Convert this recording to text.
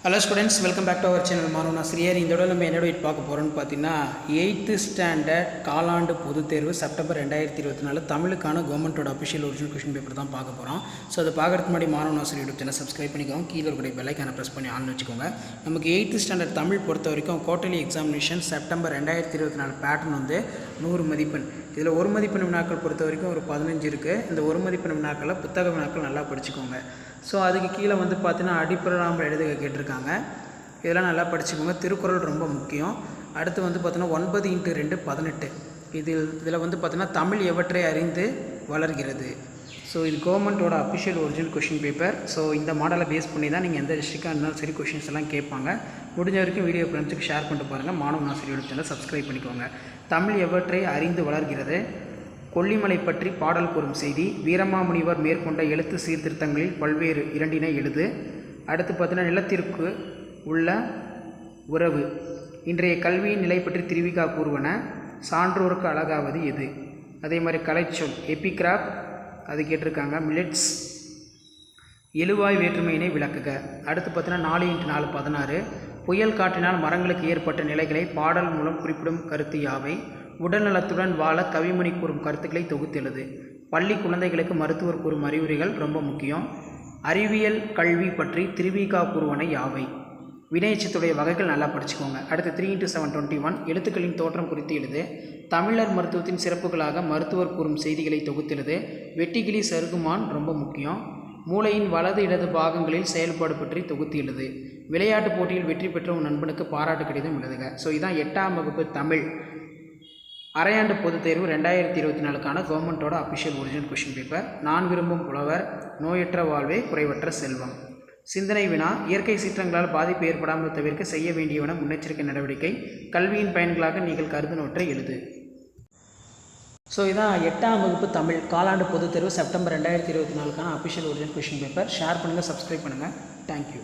Hello students, welcome back to our channel. மாணவன் ஆசிரியர். இந்த நம்ம என்னோட பார்க்க போகிறோன்னு பார்த்தீங்கன்னா 8th ஸ்டாண்டர்ட் காலாண்டு பொதுத் தேர்வு செப்டம்பர் 2024 தமிழுக்கான கவர்மெண்ட்டோட அஃபிஷியல் ஒரிஜினல் கொஷின் பேப்பர் தான் பார்க்க போகிறோம். ஸோ அதை பார்க்குறதுக்கு முன்னாடி மாணவன் ஆசிரியர் யூடியூப் சேனல் சப்ஸ்கிரைப் பண்ணிக்கோங்க. கீழே இருக்கிற பெல்லைக்கான ப்ரெஸ் பண்ணி ஆன் வச்சுக்கோங்க. நமக்கு 8th ஸ்டாண்டர்ட் தமிழ் பொறுத்த வரைக்கும் குவார்ட்டர்லி எக்ஸாமினேஷன் செப்டம்பர் 2024 பேட்டர்ன் வந்து 100 மதிப்பெண். இதில் ஒரு மதிப்பெண் வினாக்கள் பொறுத்த வரைக்கும் ஒரு 15 இருக்குது. இந்த ஒரு மதிப்பெண் வினாக்களில் புத்தக வினாக்கள் நல்லா படிச்சுக்கோங்க. ஸோ அதுக்கு கீழே வந்து பார்த்தீங்கன்னா அடிப்படாமல் எழுதுக கேட்டிருக்காங்க. இதெல்லாம் நல்லா படிச்சுக்கோங்க. திருக்குறள் ரொம்ப முக்கியம். அடுத்து வந்து பார்த்தீங்கன்னா 9x2 18. இதில் வந்து பார்த்தீங்கன்னா தமிழ் எவற்றை அறிந்து வளர்கிறது. ஸோ இது கவர்மெண்ட்டோட official original question paper. So இந்த மாடலை பேஸ் பண்ணி தான் நீங்கள் எந்த டிஸ்ட்ரிக்டாக இருந்தாலும் சரி கொஷின்ஸ் எல்லாம் கேட்பாங்க. முடிஞ்ச வரைக்கும் வீடியோ ஃப்ரெண்ட்ஸுக்கு ஷேர் பண்ணிட்டு பாருங்கள். மாணவன் ஆசிரியர் சேனல் சப்ஸ்கிரைப் பண்ணிக்கோங்க. தமிழ் எவற்றை அறிந்து வளர்கிறது. கொல்லிமலை பற்றி பாடல் கூறும் செய்தி. வீரமாமுனிவர் மேற்கொண்ட எழுத்து சீர்திருத்தங்களில் பல்வேறு இரண்டினை எழுது. அடுத்து பார்த்தீங்கன்னா நிலத்திற்கு உள்ள உறவு. இன்றைய கல்வியின் நிலை பற்றி திருவிக்கா கூறுவன. சான்றோருக்கு அழகாவது எது? அதே மாதிரி கலைச்சொல் எபிகிராப் அது கேட்டிருக்காங்க. மில்லட்ஸ் எழுவாய் வேற்றுமையினை விளக்குக. அடுத்து பார்த்தீங்கன்னா 4x4 16. புயல் காற்றினால் மரங்களுக்கு ஏற்பட்ட நிலைகளை பாடல் மூலம் குறிப்பிடும் கருத்து யாவை? உடல்நலத்துடன் வாழ கவிமணி கூறும் கருத்துக்களை தொகுத்தெழுது. பள்ளி குழந்தைகளுக்கு மருத்துவர் கூறும் அறிவுரைகள் ரொம்ப முக்கியம். அறிவியல் கல்வி பற்றி திருவிக்கா கூறுவன யாவை? வினையச்சத்துடைய வகைகள் நல்லா படிச்சுக்கோங்க. அடுத்து 3x7 21. எழுத்துக்களின் தோற்றம் குறித்து எழுது. தமிழர் மருத்துவத்தின் சிறப்புகளாக மருத்துவர் கூறும் செய்திகளை தொகுத்தெழுது. வெட்டிக்கிளி சருகுமான் ரொம்ப முக்கியம். மூளையின் வலது இடது பாகங்களில் செயல்பாடு பற்றி தொகுத்து எழுது. விளையாட்டுப் போட்டியில் வெற்றி பெற்ற உன் நண்பனுக்கு பாராட்டு கடிதம் எழுதுக. ஸோ இதான் 8ஆம் வகுப்பு தமிழ் அரையாண்டு பொதுத் தேர்வு 2024 கவர்மெண்ட்டோட அஃபிஷியல் ஒரிஜினல் கொஷின் பேப்பர். நான் விரும்பும் புலவர். நோயற்ற வாழ்வே குறைவற்ற செல்வம். சிந்தனை வினா. இயற்கை சீற்றங்களால் பாதிப்பு ஏற்படாமல் தவிர்க்க செய்ய வேண்டியவன முன்னெச்சரிக்கை நடவடிக்கை. கல்வியின் பயன்களாக நீங்கள் கருதுனவற்றை எழுது. ஸோ இதான் 8ஆம் வகுப்பு தமிழ் காலாண்டு பொதுத் தேர்வு September 2024 official original question paper. Share பண்ணுங்கள், சப்ஸ்கிரைப் பண்ணுங்கள். தேங்க்யூ.